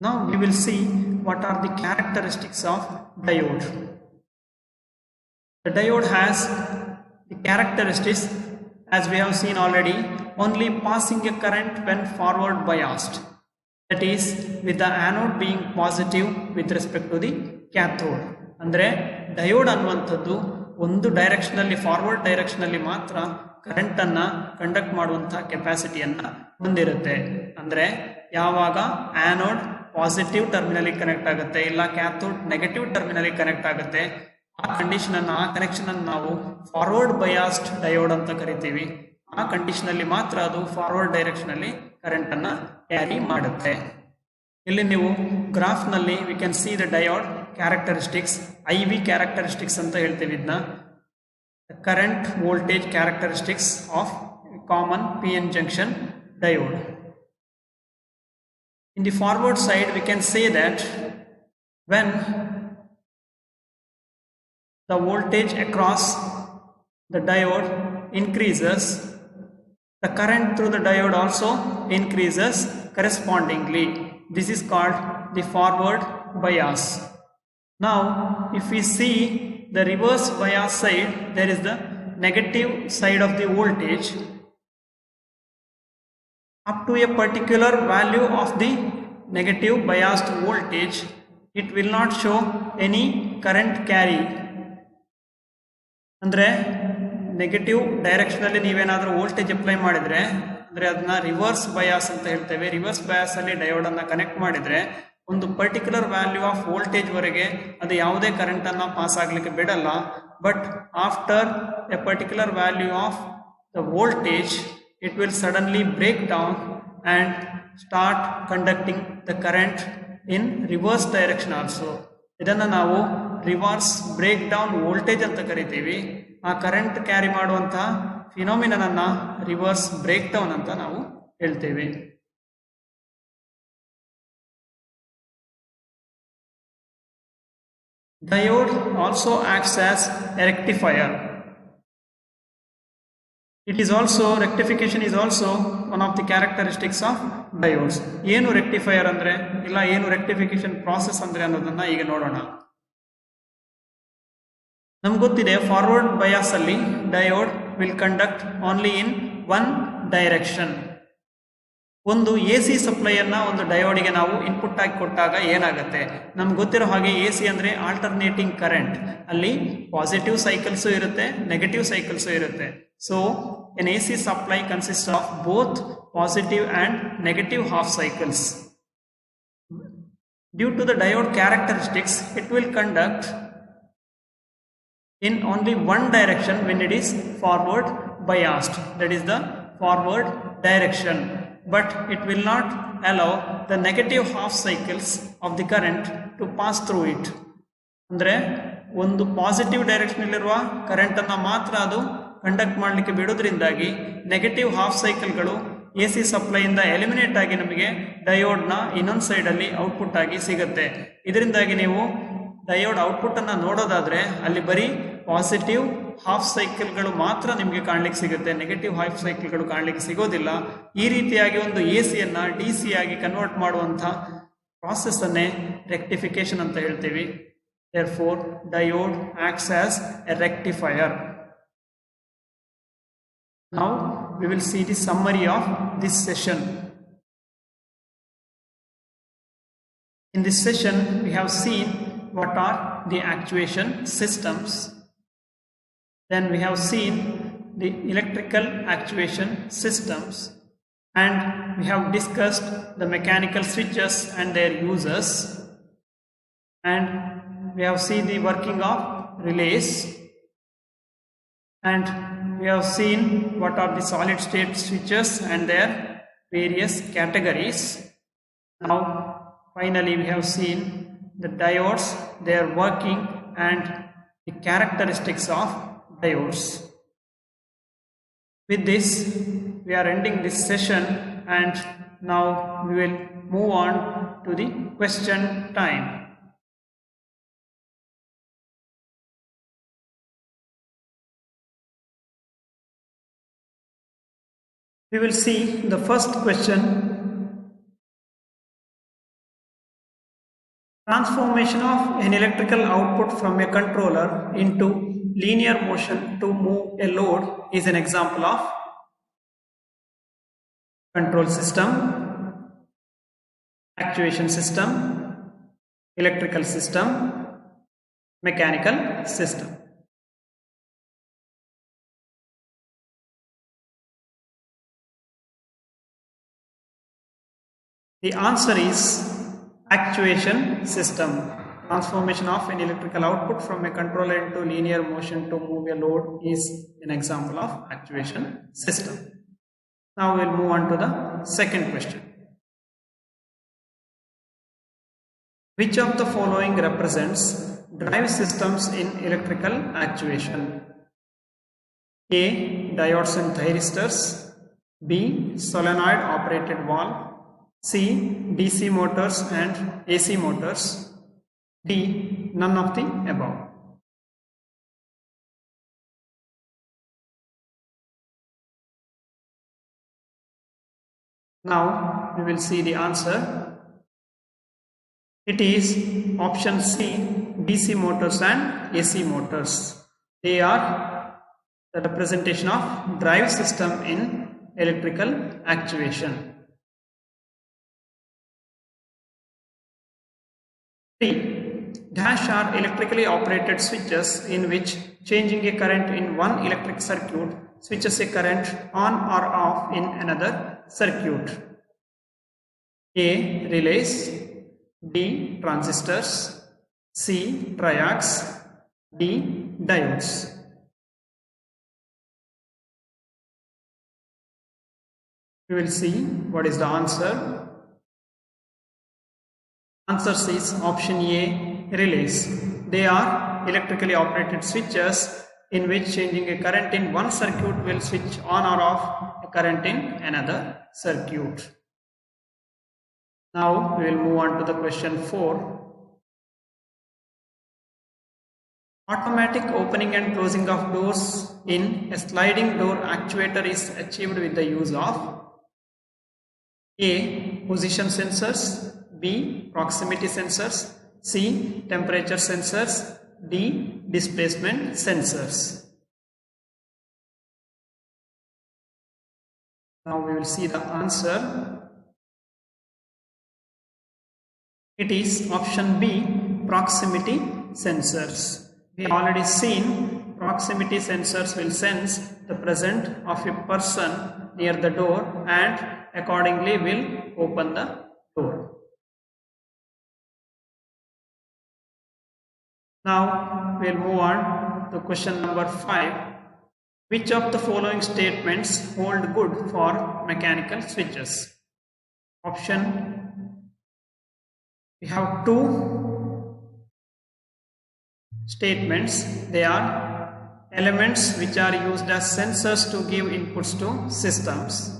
Now we will see what are the characteristics of diode. The diode has the characteristics, as we have seen already, only passing a current when forward biased. That is, with the anode being positive with respect to the cathode. ಅಂದರೆ diode ಅನ್ನುವಂಥದ್ದು ಒಂದು ಡೈರೆಕ್ಷನಲ್ಲಿ, forward ಡೈರೆಕ್ಷನಲ್ಲಿ ಮಾತ್ರ ಕರೆಂಟನ್ನು conduct ಮಾಡುವಂಥ ಕೆಪಾಸಿಟಿಯನ್ನು ಹೊಂದಿರುತ್ತೆ. ಅಂದರೆ ಯಾವಾಗ anode positive ಟರ್ಮಿನಲಿಗೆ connect ಆಗುತ್ತೆ, ಇಲ್ಲ ಕ್ಯಾಥೋಡ್ ನೆಗೆಟಿವ್ ಟರ್ಮಿನಲಿಗೆ ಕನೆಕ್ಟ್ ಆಗುತ್ತೆ, ಆ ಕಂಡೀಷನನ್ನು, ಆ ಕನೆಕ್ಷನನ್ನು ನಾವು ಫಾರ್ವರ್ಡ್ ಬಯಾಸ್ಡ್ ಡಯೋಡ್ ಅಂತ ಕರಿತೀವಿ. ಆ ಕಂಡೀಷನಲ್ಲಿ ಮಾತ್ರ ಅದು ಫಾರ್ವರ್ಡ್ ಡೈರೆಕ್ಷನಲ್ಲಿ ಕರೆಂಟನ್ನು ಕ್ಯಾರಿ ಮಾಡುತ್ತೆ. ಇಲ್ಲಿ ನೀವು ಗ್ರಾಫ್ನಲ್ಲಿ we can see the diode characteristics, I V characteristics ಅಂತ ಹೇಳ್ತೀವಿ ಇದನ್ನ. Current voltage characteristics of common P N junction diode. In the forward side we can say that when the voltage across the diode increases, the current through the diode also increases correspondingly. This is called the forward bias. Now if we see the reverse bias side, there is the negative side of the voltage. Up to a particular value of the negative biased voltage, it will not show any current carry. ಅಂದರೆ negative ಡೈರೆಕ್ಷನಲ್ಲಿ ನೀವೇನಾದರೂ voltage apply ಮಾಡಿದರೆ ಅಂದರೆ ಅದನ್ನ reverse bias ಅಂತ ಹೇಳ್ತೇವೆ. Reverse bias ಅಲ್ಲಿ diode ಅನ್ನ connect ಮಾಡಿದ್ರೆ ಒಂದು ಪರ್ಟಿಕ್ಯುಲರ್ ವ್ಯಾಲ್ಯೂ ಆಫ್ ವೋಲ್ಟೇಜ್ ವರೆಗೆ ಅದು ಯಾವುದೇ ಕರೆಂಟ್ ಅನ್ನ ಪಾಸ್ ಆಗ್ಲಿಕ್ಕೆ ಬಿಡಲ್ಲ. But after a particular value of the voltage it will suddenly break down and start conducting the current in reverse direction also. ಇದನ್ನು ನಾವು ರಿವರ್ಸ್ ಬ್ರೇಕ್ ಡೌನ್ ವೋಲ್ಟೇಜ್ ಅಂತ ಕರಿತೀವಿ. ಆ ಕರೆಂಟ್ ಕ್ಯಾರಿ ಮಾಡುವಂತಹ ಫಿನೋಮಿನನ್ ಅನ್ನ ರಿವರ್ಸ್ ಬ್ರೇಕ್ ಡೌನ್ ಅಂತ ನಾವು ಹೇಳ್ತೇವೆ. Diode also acts as a rectifier. It is also, rectification is also one of the characteristics of diodes. ಏನು ರೆಕ್ಟಿಫೈಯರ್ ಅಂದ್ರೆ ಇಲ್ಲ ಏನು ರೆಕ್ಟಿಫಿಕೇಶನ್ ಪ್ರಾಸೆಸ್ ಅಂದ್ರೆ ಅನ್ನೋದನ್ನ ಈಗ ನೋಡೋಣ. ನಮ್ಗೆ ಗೊತ್ತಿದೆ ಫಾರ್ವರ್ಡ್ ಬಯಾಸ್ ಅಲ್ಲಿ diode will conduct only in one direction. ಒಂದು ಎ ಸಿ ಸಪ್ಲೈಯನ್ನು ಒಂದು ಡಯೋಡಿಗೆ ನಾವು ಇನ್ಪುಟ್ ಆಗಿ ಕೊಟ್ಟಾಗ ಏನಾಗುತ್ತೆ ನಮ್ಗೆ ಗೊತ್ತಿರೋ ಹಾಗೆ ಎ ಸಿ ಅಂದರೆ ಆಲ್ಟರ್ನೇಟಿಂಗ್ ಕರೆಂಟ್. ಅಲ್ಲಿ ಪಾಸಿಟಿವ್ ಸೈಕಲ್ಸು ಇರುತ್ತೆ, ನೆಗೆಟಿವ್ ಸೈಕಲ್ಸು ಇರುತ್ತೆ. So an A C supply consist of both positive and negative half cycles. Due to the diode characteristics it will conduct in only one direction when it is forward biased, that is the forward direction, but it will not allow the negative half cycles of the current to pass through it. ಅಂದರೆ ಒಂದು positive ಡೈರೆಕ್ಷನಲ್ಲಿರುವ ಕರೆಂಟನ್ನು ಮಾತ್ರ ಅದು conduct ಮಾಡಲಿಕ್ಕೆ ಬಿಡೋದ್ರಿಂದಾಗಿ negative half ಸೈಕಲ್ಗಳು A C ಸಪ್ಲೈಯಿಂದ eliminate ಆಗಿ ನಮಗೆ ಡಯೋಡ್ನ ಇನ್ನೊಂದು ಸೈಡಲ್ಲಿ ಔಟ್ಪುಟ್ ಆಗಿ ಸಿಗುತ್ತೆ. ಇದರಿಂದಾಗಿ ನೀವು ಡಯೋಡ್ ಔಟ್ಪುಟ್ ಅನ್ನು ನೋಡೋದಾದ್ರೆ ಅಲ್ಲಿ ಬರೀ ಪಾಸಿಟಿವ್ ಹಾಫ್ ಸೈಕಲ್ಗಳು ಮಾತ್ರ ನಿಮಗೆ ಕಾಣ್ಲಿಕ್ಕೆ ಸಿಗುತ್ತೆ, ನೆಗೆಟಿವ್ ಹಾಫ್ ಸೈಕಲ್ಗಳು ಕಾಣ್ಲಿಕ್ಕೆ ಸಿಗೋದಿಲ್ಲ. ಈ ರೀತಿಯಾಗಿ ಒಂದು ಎ ಸಿಯನ್ನು ಡಿ ಸಿ ಆಗಿ ಕನ್ವರ್ಟ್ ಮಾಡುವಂಥ ಪ್ರಾಸೆಸ್ ಅನ್ನೇ ರೆಕ್ಟಿಫಿಕೇಶನ್ ಅಂತ ಹೇಳ್ತೀವಿ. Therefore, diode acts as a rectifier. Now we will see the summary of this session. In this session we have seen what are the actuation systems. Then we have seen the electrical actuation systems, and we have discussed the mechanical switches and their uses, and we have seen the working of relays, and we have seen what are the solid state switches and their various categories. Now finally we have seen the diodes, their working and the characteristics of diodes. With this we are ending this session, and now we will move on to the question time. We will see the first question. Transformation of an electrical output from a controller into linear motion to move a load is an example of control system, actuation system, electrical system, mechanical system. The answer is actuation system. Transformation of an electrical output from a controller into linear motion to move a load is an example of actuation system. Now we will move on to the second question. Which of the following represents drive systems in electrical actuation? A. Diodes and thyristors. B. Solenoid operated valve. C. DC motors and AC motors. D. None of the above. Now we will see the answer. It is option C, DC motors and AC motors. They are the representation of drive system in electrical actuation. 3. Dash are electrically operated switches in which changing a current in one electric circuit switches a current on or off in another circuit. A. Relays, B. Transistors, C. Triacs, D. Diodes. We will see what is the answer. Answer is option A, relays. They are electrically operated switches in which changing a current in one circuit will switch on or off a current in another circuit. Now we will move on to the question 4. Automatic opening and closing of doors in a sliding door actuator is achieved with the use of A. Position sensors, B. Proximity sensors, C. Temperature sensors, D. Displacement sensors. Now we will see the answer. It is option B, proximity sensors. We have already seen proximity sensors will sense the presence of a person near the door and accordingly will open the door. Now we will move on to question number 5. Which of the following statements hold good for mechanical switches? We have two statements. They are elements which are used as sensors to give inputs to systems.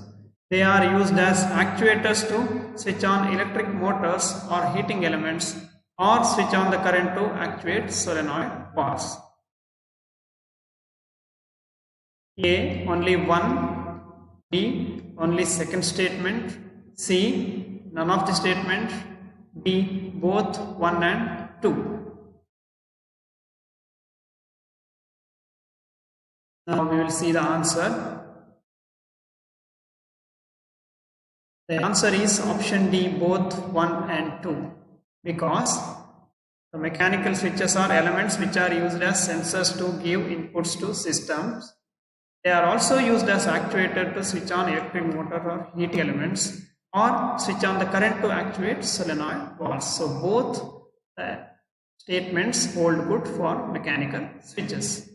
They are used as actuators to switch on electric motors or heating elements or switch on the current to actuate solenoid valves. A. Only one. B. Only second statement. C. None of the statement. D. Both 1 and 2. Now we will see the answer. The answer is option D, both 1 and 2, because the mechanical switches are elements which are used as sensors to give inputs to systems. They are also used as actuator to switch on electric motor or heating elements or switch on the current to actuate solenoid valves. So both the statements hold good for mechanical switches.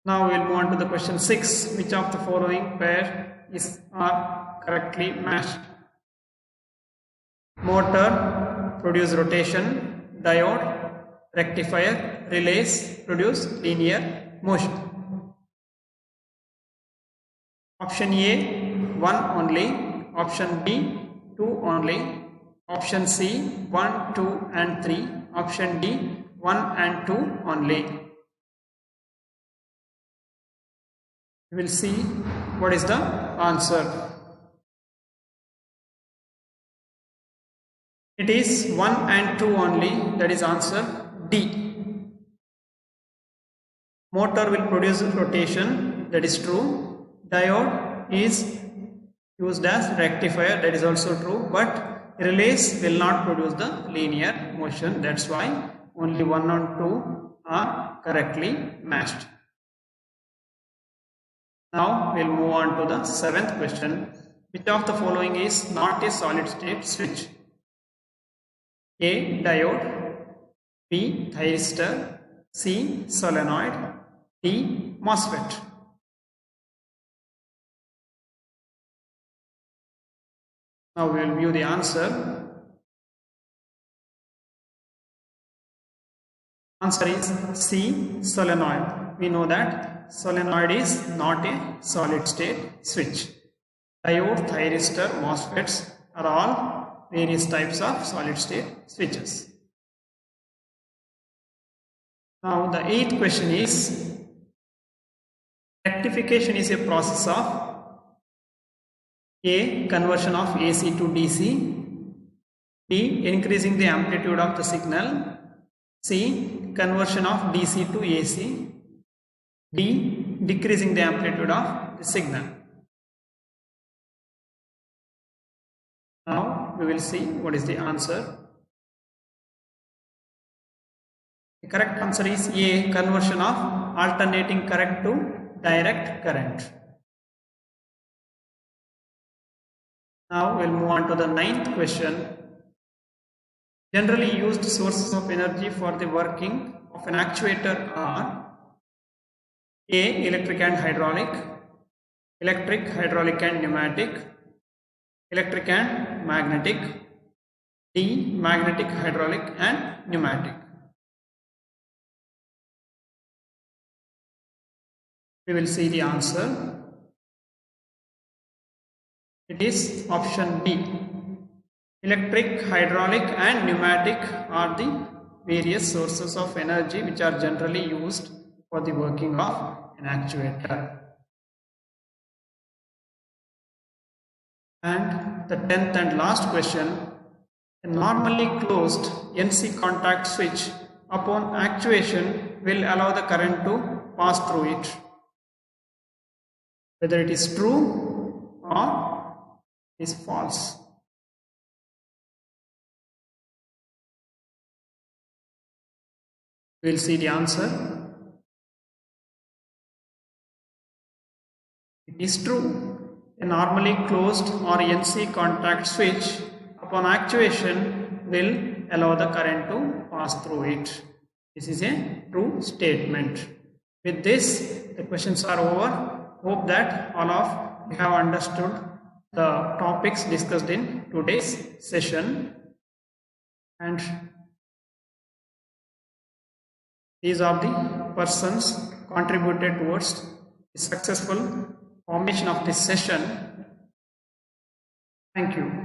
Now we will move on to the question 6. Which of the following pair are correctly matched? Motor produce rotation, diode, rectifier, relays produce linear motion. Option A, 1 only. Option B, 2 only. Option C, 1, 2 and 3. Option D, 1 and 2 only. We will see what is the answer. It is 1 and 2 only, that is answer D. Motor will produce rotation, that is true. Diode is used as rectifier, that is also true, but relays will not produce the linear motion, that's why only 1 and 2 are correctly matched. Now we will move on to the 7th question. Which of the following is not a solid state switch? A. Diode, B. Thyristor, C. Solenoid, D. MOSFET. Now we will view the answer. Answer is C. Solenoid. We know that solenoid is not a solid state switch. Diode, thyristor, MOSFETs are all various types of solid state switches. Now the 8th question is, rectification is a process of A. Conversion of AC to DC, B. Increasing the amplitude of the signal, C. Conversion of DC to AC, D. Decreasing the amplitude of the signal. Now we will see what is the answer. The correct answer is A, conversion of alternating current to direct current. Now we'll move on to the ninth question. Generally used sources of energy for the working of an actuator are A, electric and hydraulic, electric, hydraulic and pneumatic, electric and magnetic, D, magnetic, hydraulic and pneumatic. We will see the answer. It is option B. Electric, hydraulic and pneumatic are the various sources of energy which are generally used for the working of an actuator. And the 10th and last question. A normally closed NC contact switch upon actuation will allow the current to pass through it. Whether it is true or is false. We will see the answer. It is true. A normally closed or NC contact switch upon actuation will allow the current to pass through it. This is a true statement. With this, the questions are over. Hope that all of you have understood the topics discussed in today's session, and these are the persons contributed towards the successful formation of this session. Thank you.